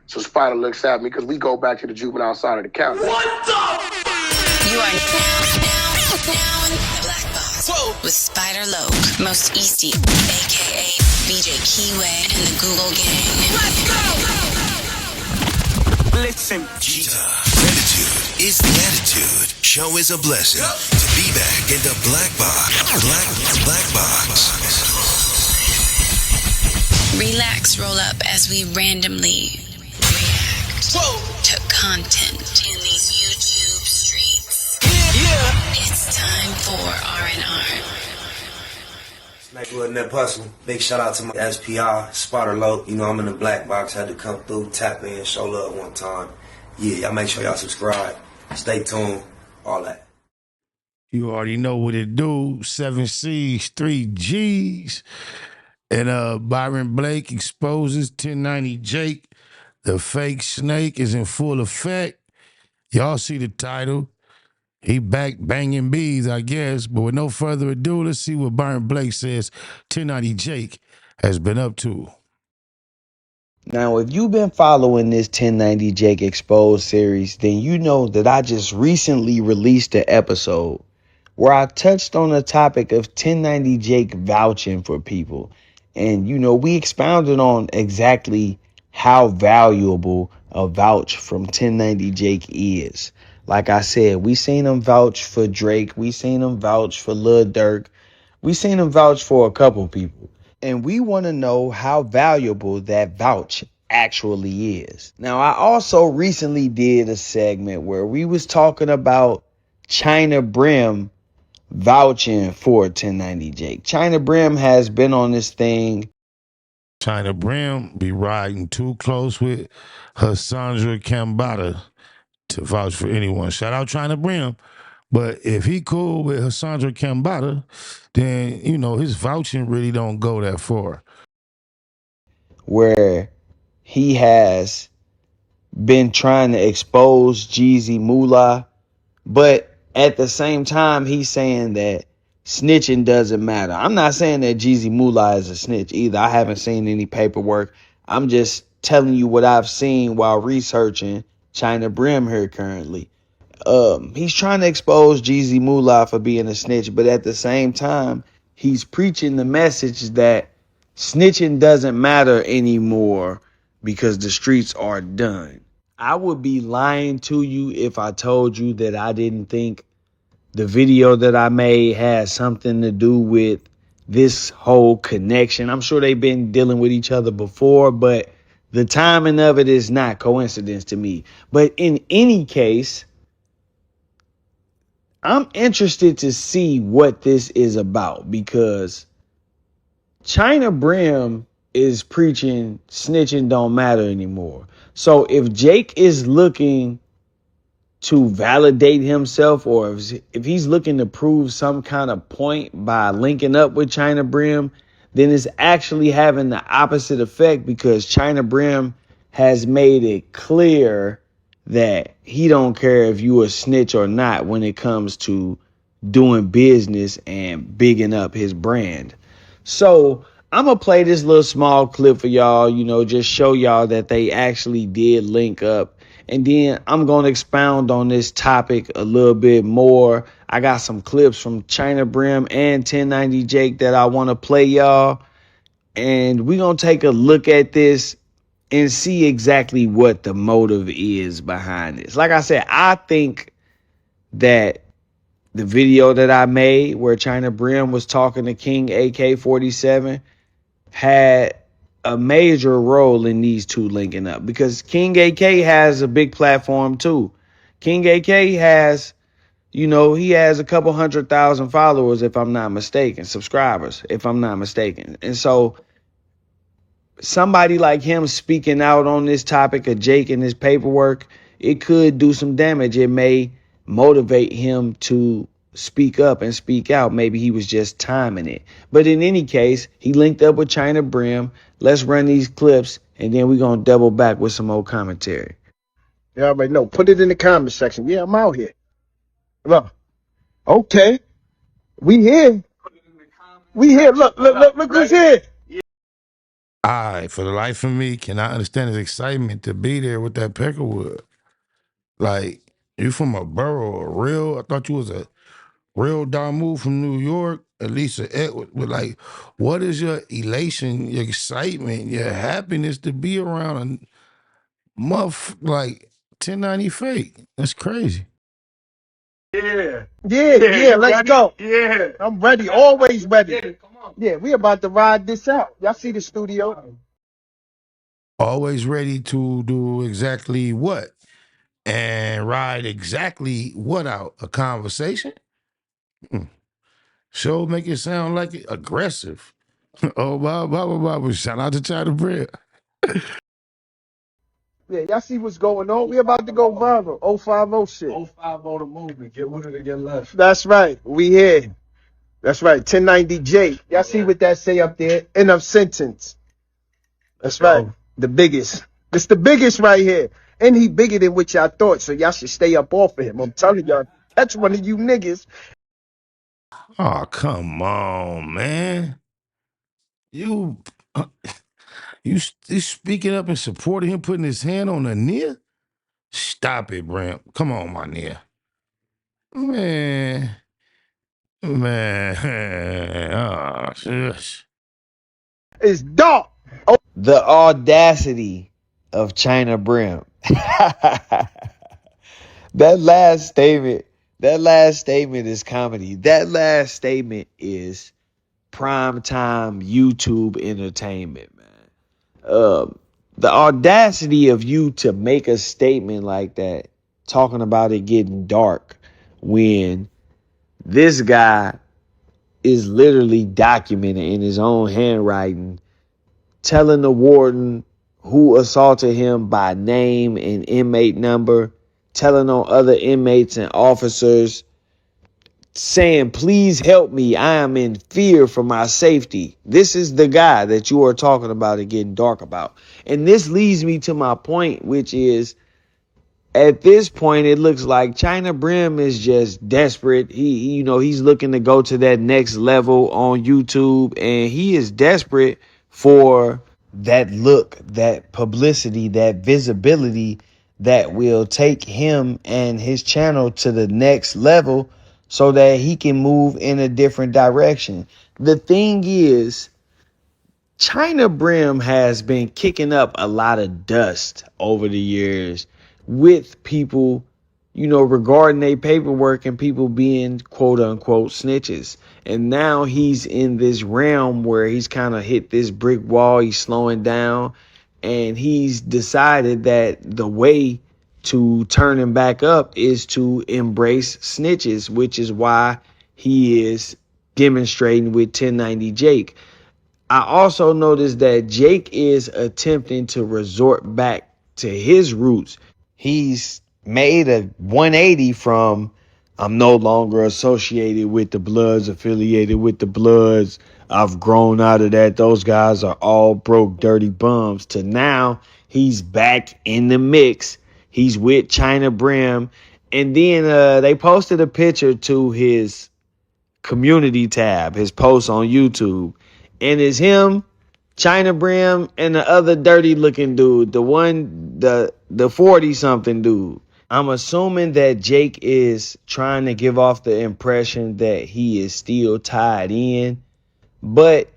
So Spider looks at me because we go back to the juvenile side of the county. What the? You are now in the Black Box. Whoa. With Spider Loke, Most Easty, a.k.a. BJ Keyway, and the Google Gang. Let's go! Listen. Gratitude is the attitude. Show is a blessing. To be back in the Black Box. Black Box. Relax, roll up as we randomly react to content in these YouTube streets. Yeah. It's time for R&R. Smackwood and that Puzzle. Big shout out to my SPR, Spotter Low. You know, I'm in the Black Box. Had to come through, tap in, show love one time. Yeah, y'all make sure y'all subscribe. Stay tuned. All that. You already know what it do. 7 C's, 3 G's. And Byron Blake exposes 1090 Jake. The fake snake is in full effect. Y'all see the title. He back banging bees, I guess. But with no further ado, let's see what Byron Blake says 1090 Jake has been up to. Now, if you've been following this 1090 Jake Exposed series, then you know that I just recently released an episode where I touched on the topic of 1090 Jake vouching for people. And, you know, we expounded on exactly how valuable a vouch from 1090 Jake is. Like I said, we seen him vouch for Drake. We seen him vouch for Lil Durk. We seen him vouch for a couple people. And we want to know how valuable that vouch actually is. Now, I also recently did a segment where we was talking about China Brim vouching for 1090 Jake. China Brim has been on this thing. China Brim be riding too close with Hassandra Cambada to vouch for anyone. Shout out China Brim. But if he cool with Hassandra Cambada, then, you know, his vouching really don't go that far. Where he has been trying to expose Jeezy Moolah, but at the same time, he's saying that snitching doesn't matter. I'm not saying that Jeezy Moolah is a snitch either. I haven't seen any paperwork. I'm just telling you what I've seen while researching China Brim here currently. He's trying to expose Jeezy Moolah for being a snitch, but at the same time, he's preaching the message that snitching doesn't matter anymore because the streets are done. I would be lying to you if I told you that I didn't think the video that I made had something to do with this whole connection. I'm sure they've been dealing with each other before, but the timing of it is not coincidence to me. But in any case, I'm interested to see what this is about because China Brim is preaching snitching don't matter anymore. So if Jake is looking to validate himself, or if he's looking to prove some kind of point by linking up with China Brim, then it's actually having the opposite effect because China Brim has made it clear that he don't care if you a snitch or not when it comes to doing business and bigging up his brand. So I'm going to play this little small clip for y'all, you know, just show y'all that they actually did link up. And then I'm going to expound on this topic a little bit more. I got some clips from China Brim and 1090 Jake that I want to play y'all. And we're going to take a look at this and see exactly what the motive is behind this. Like I said, I think that the video that I made where China Brim was talking to King AK-47 had a major role in these two linking up because King AK has a big platform too. King AK has, you know, he has a couple 100,000 followers, if I'm not mistaken, subscribers, if I'm not mistaken. And so somebody like him speaking out on this topic of Jake and his paperwork, it could do some damage. It may motivate him to speak up and speak out. Maybe he was just timing it. But in any case, he linked up with China Brim. Let's run these clips, and then we're going to double back with some old commentary. You already know. Put it in the comment section. Yeah, I'm out here. Look. Okay. We here. We here. Look who's here. I, for the life of me, cannot understand his excitement to be there with that Peckerwood. Like, you from a borough, I thought you was a real Damu from New York, at least but like, what is your elation, your excitement, your happiness to be around a like 1090 fake? That's crazy. Yeah, let's go. Yeah. I'm ready, always ready. Yeah, we about to ride this out. Y'all see the studio? Always ready to do exactly what? And ride exactly what out? A conversation? Show make it sound like it aggressive. Oh, blah. Shout out to China Bread. Yeah, y'all see what's going on? We about to go viral. 050 shit. 050 the movement. Get with it or get left. That's right. We here. That's right. 1090 Jake. Y'all see what that say up there? End of sentence. That's right. The biggest. It's the biggest right here. And he bigger than what y'all thought, so y'all should stay up off of him. I'm telling y'all, that's one of you niggas. Oh, come on, man. You speaking up and supporting him, putting his hand on the knee? Stop it, Brim. Come on, my knee. Man. Oh, shush. It's dark. Oh, The audacity of China Brim. That last statement is comedy. That last statement is primetime YouTube entertainment, man. The audacity of you to make a statement like that, talking about it getting dark, when this guy is literally documenting in his own handwriting, telling the warden who assaulted him by name and inmate number, telling on other inmates and officers, saying, please help me. I am in fear for my safety. This is the guy that you are talking about and getting dark about. And this leads me to my point, which is, at this point, it looks like China Brim is just desperate. He's looking to go to that next level on YouTube, and he is desperate for that look, that publicity, that visibility that will take him and his channel to the next level so that he can move in a different direction. The thing is, China Brim has been kicking up a lot of dust over the years with people, regarding their paperwork and people being quote unquote snitches. And now he's in this realm where he's kind of hit this brick wall. He's slowing down, and he's decided that the way to turn him back up is to embrace snitches, which is why he is demonstrating with 1090 Jake. I also noticed that Jake is attempting to resort back to his roots. He's made a 180 from, I'm no longer associated with the Bloods, affiliated with the Bloods. I've grown out of that. Those guys are all broke, dirty bums. To now, he's back in the mix. He's with China Brim. And then they posted a picture to his community tab, his post on YouTube. And it's him, China Brim, and the other dirty looking dude, the 40-something dude. I'm assuming that Jake is trying to give off the impression that he is still tied in, but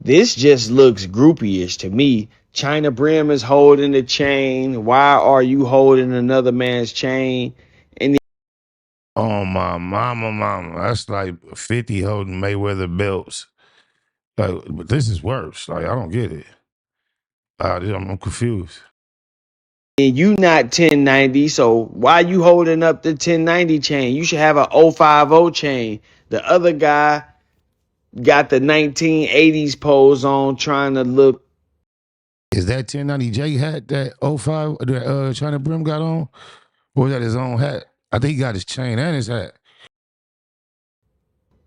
this just looks groupie-ish to me. China Brim is holding the chain. Why are you holding another man's chain? And Oh, my mama. That's like 50 holding Mayweather belts. Like, but this is worse. Like, I don't get it. I'm confused. you not 1090, so why you holding up the 1090 chain? You should have a 050 chain. The other guy got the 1980s pose on, trying to look. Is that 1090 Jake hat that 05 that China Brim got on? Or was that his own hat? I think he got his chain and his hat.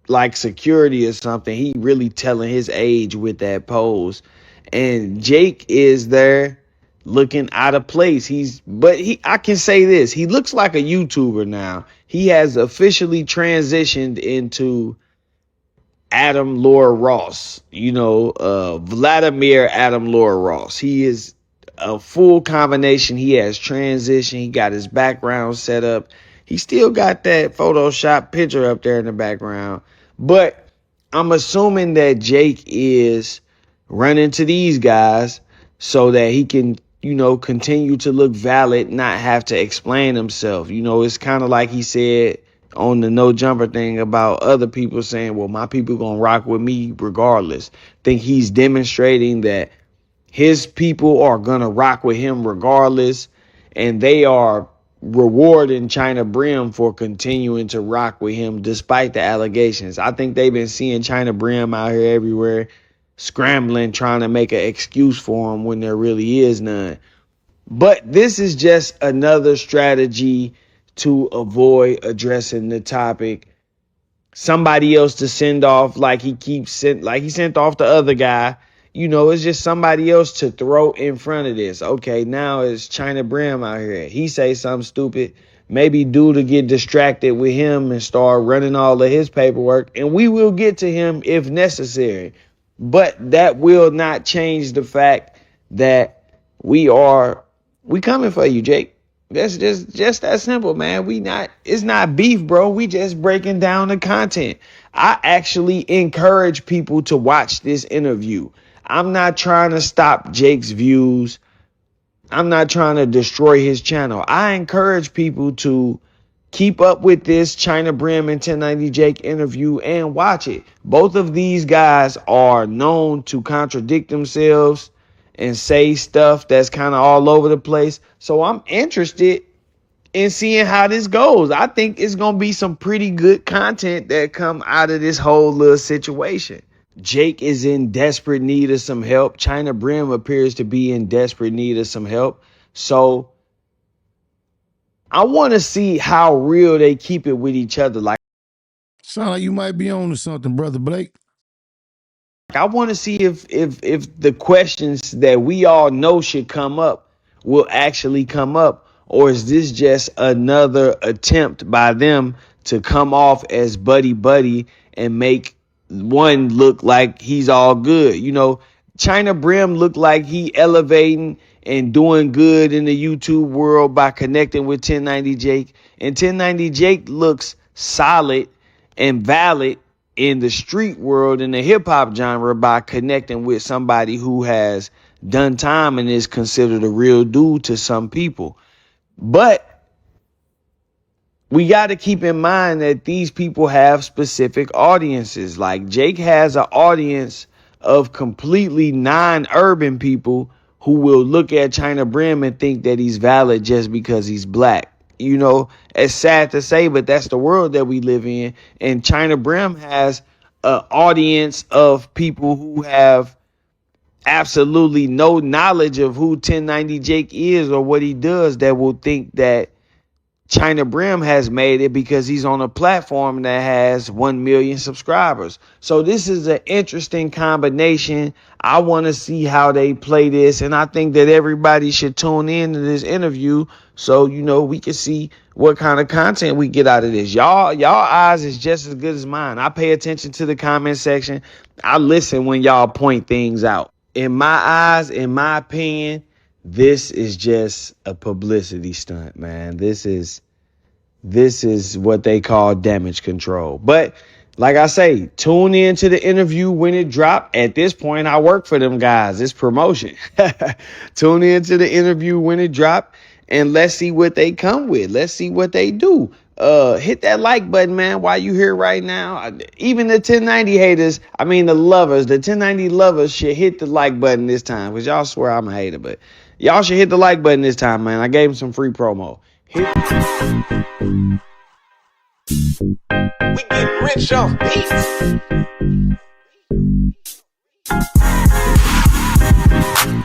Like security or something. He really telling his age with that pose. And Jake is there looking out of place. I can say this. He looks like a YouTuber now. He has officially transitioned into Adam Laura Ross, Vladimir Adam Laura Ross. He is a full combination. He has transition. He got his background set up. He still got that Photoshop picture up there in the background. But I'm assuming that Jake is running to these guys so that he can, continue to look valid, not have to explain himself. It's kind of like he said on the no jumper thing about other people saying, well, my people gonna rock with me regardless. Think he's demonstrating that his people are gonna rock with him regardless, and they are rewarding China Brim for continuing to rock with him despite the allegations. I think they've been seeing China Brim out here everywhere, scrambling, trying to make an excuse for him when there really is none. But this is just another strategy to avoid addressing the topic. Somebody else to send off like he sent off the other guy. It's just somebody else to throw in front of this. Okay, now it's China Brim out here. He say something stupid. Maybe dude to get distracted with him and start running all of his paperwork. And we will get to him if necessary. But that will not change the fact that we coming for you, Jake. That's just that simple, man. It's not beef, bro. We just breaking down the content. I actually encourage people to watch this interview. I'm not trying to stop Jake's views. I'm not trying to destroy his channel. I encourage people to keep up with this China Brim and 1090 Jake interview and watch it. Both of these guys are known to contradict themselves and say stuff that's kind of all over the place. So I'm interested in seeing how this goes. I think it's going to be some pretty good content that come out of this whole little situation. Jake is in desperate need of some help. China Brim appears to be in desperate need of some help. So I want to see how real they keep it with each other. Sound like you might be on to something, Brother Blake. I want to see if the questions that we all know should come up will actually come up, or is this just another attempt by them to come off as buddy and make one look like he's all good? China Brim looked like he elevating and doing good in the YouTube world by connecting with 1090 Jake, and 1090 Jake looks solid and valid in the street world, in the hip hop genre, by connecting with somebody who has done time and is considered a real dude to some people. But we got to keep in mind that these people have specific audiences. Like Jake has an audience of completely non-urban people who will look at China Brim and think that he's valid just because he's black. It's sad to say, but that's the world that we live in. And China Brim has an audience of people who have absolutely no knowledge of who 1090 Jake is or what he does, that will think that China Brim has made it because he's on a platform that has 1 million subscribers. So this is an interesting combination. I want to see how they play this, and I think that everybody should tune in to this interview so we can see what kind of content we get out of this. Y'all eyes is just as good as mine. I pay attention to the comment section. I listen when y'all point things out. In my eyes, in my opinion, this is just a publicity stunt, man. This is what they call damage control. But like I say, tune in to the interview when it dropped. At this point, I work for them guys. It's promotion. Tune in to the interview when it dropped, and let's see what they come with. Let's see what they do. Hit that like button, man, while you here right now. Even the 1090 haters, the 1090 lovers should hit the like button this time, because y'all swear I'm a hater, but y'all should hit the like button this time, man. I gave him some free promo. We get rich off beats.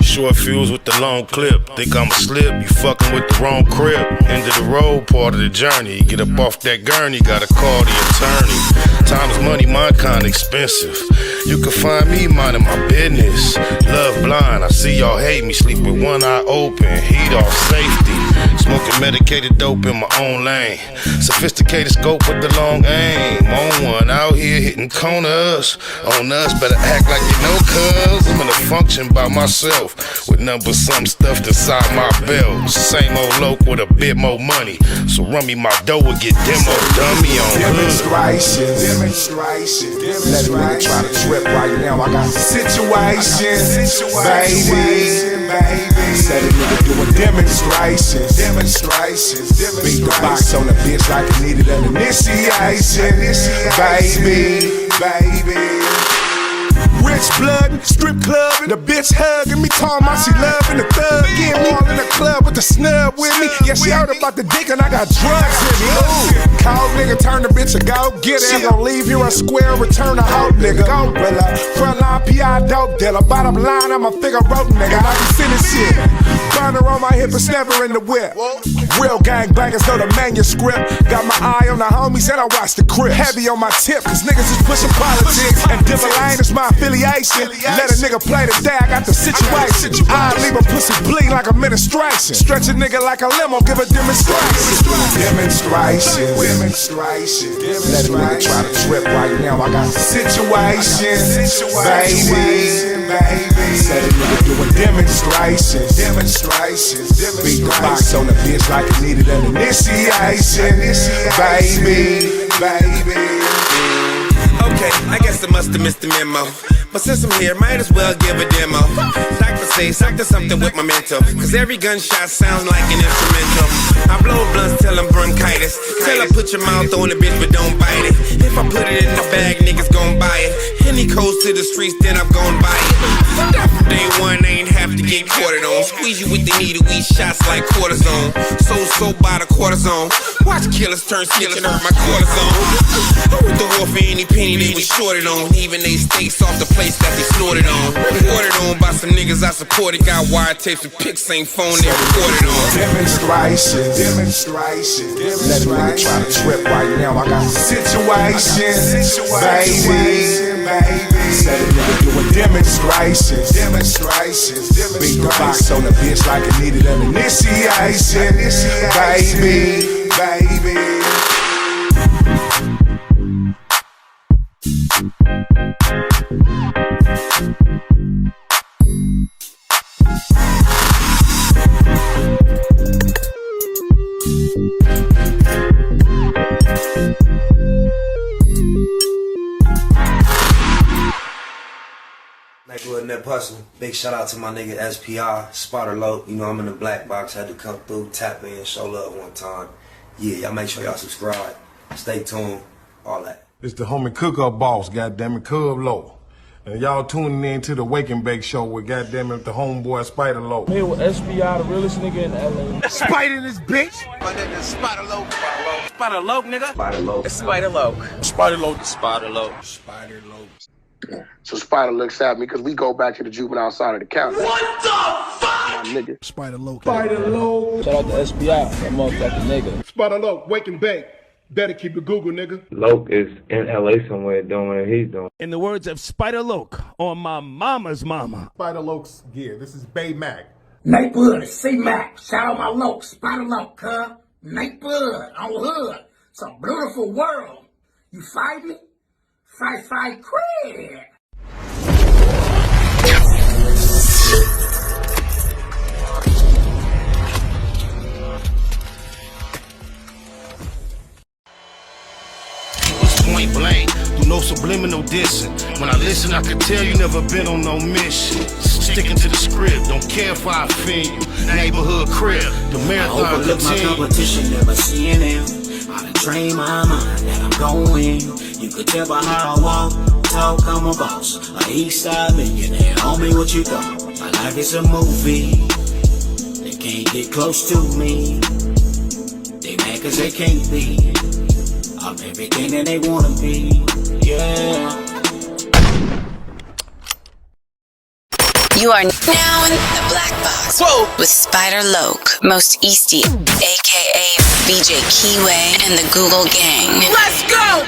Short fuse with the long clip. Think I'ma slip, you fucking with the wrong crib. End of the road, part of the journey. Get up off that gurney, gotta call the attorney. Time is money, mine kinda expensive. You can find me minding my business. Love blind, I see y'all hate me, sleep with one eye open, heat off safety. Smoking medicated dope in my own lane. Sophisticated scope with the long aim. On one out here hitting corners. On us, better act like you know, cuz I'm in a function by myself with number some stuffed inside my belt. Same old loc with a bit more money. So run me my dough and get demo dummy on Demonstrations. Let a nigga try to trip right now. I got situations, baby. Said a nigga doing demonstrations. Beat the box on the bitch like it needed an initiation, baby. Rich blood, strip club, and the bitch hugging me, talking about she loving the thug. Getting all in the club with the snub with me. Yeah, she heard about the dick and I got drugs in me. Cold nigga, turn the bitch a go get it. She gon' leave here a square, return a hoe nigga. Go Bella, front line PI dope dealer. Bottom line, I'm a figure road nigga. I be sending shit. Burner on my hip and snapper in the whip. Real gangbangers know the manuscript. Got my eye on the homies and I watch the crib. Heavy on my tip, cause niggas is pushing politics. And Dilla Lane is my affiliation. Let a nigga play today, I got the situation. I leave a pussy bleed like administration. Stretch a nigga like a limo, give a demonstration. Demonstration. Let a nigga try to trip right now, I got the situation, baby. Said a nigga doing demonstrations. Beat the box on the bitch like it needed an initiation, baby. Okay, I guess I must have missed the memo. But since I'm here, might as well give a demo. Doctor say, doctor something with my mental. Cause every gunshot sounds like an instrumental. I blow blunts till I'm bronchitis. Till I put your mouth on the bitch, but don't bite it. If I put it in the bag, niggas gon' buy it. Any coast to the streets, then I'm gon' buy it. That from day one, I ain't have to get quartered on. Squeeze you with the needle, we shots like cortisone. So by the cortisone. Watch killers turn snitch and hurt my cortisone. I went to war for any penny they was shorted on. Even they steaks off the place that they snorted on. Reported on by some niggas I supported. Got wiretaps and pics, same phone they recorded on. Demonstrations. Let a nigga try to trip right now, I got the situation, baby. Said a nigga doing demonstrations. Beat the box on the bitch like it needed an initiation, baby. Nightwood Net Hustle. Big shout out to my nigga SPR, Spotter Low. You know I'm in the black box, had to come through, tap in, show love one time. Yeah, y'all make sure y'all subscribe. Stay tuned, all that. It's the homie cook-up boss, goddammit, Cub Low. And y'all tuning in to the Wake and Bake Show with goddammit the homeboy Spider Low. Here with SPR, the realest nigga in LA. Spider this bitch. My nigga Spotter Low. Spotter Low, nigga. Spider Low. Spider Low. Spider Low. Spider Low. Spider Low. So Spider looks at me because we go back to the juvenile side of the county. What the fuck? My nigga. Spider Low. Shout out to SPR, that motherfucking nigga. Spider Low, Wake and Bake. Better keep it Google, nigga. Loke is in LA somewhere doing what he's doing. In the words of Spider Loke on my mama's mama. Spider Loke's gear. This is Bay Mac. Nightwood, C-Mac. Shout out my Loke, Spider Loke, huh? Nightwood, on hood. It's a beautiful world. You fight me? Fight, quit. Point blank, through no subliminal dissing. When I listen, I can tell you never been on no mission. Sticking to the script, don't care if I offend you. Neighborhood crib, the marathon I overlook my competition, never seeing them. I done trained my mind that I'm going. You could tell by how I walk, talk, I'm a boss. A east side millionaire, homie, what you thought? My life is a movie. They can't get close to me. They mad cause they can't be. I'm everything that they wanna be, yeah. You are now in the black box with Spider Loke, Most Easty, aka BJ Keyway, and the Google Gang. Let's go!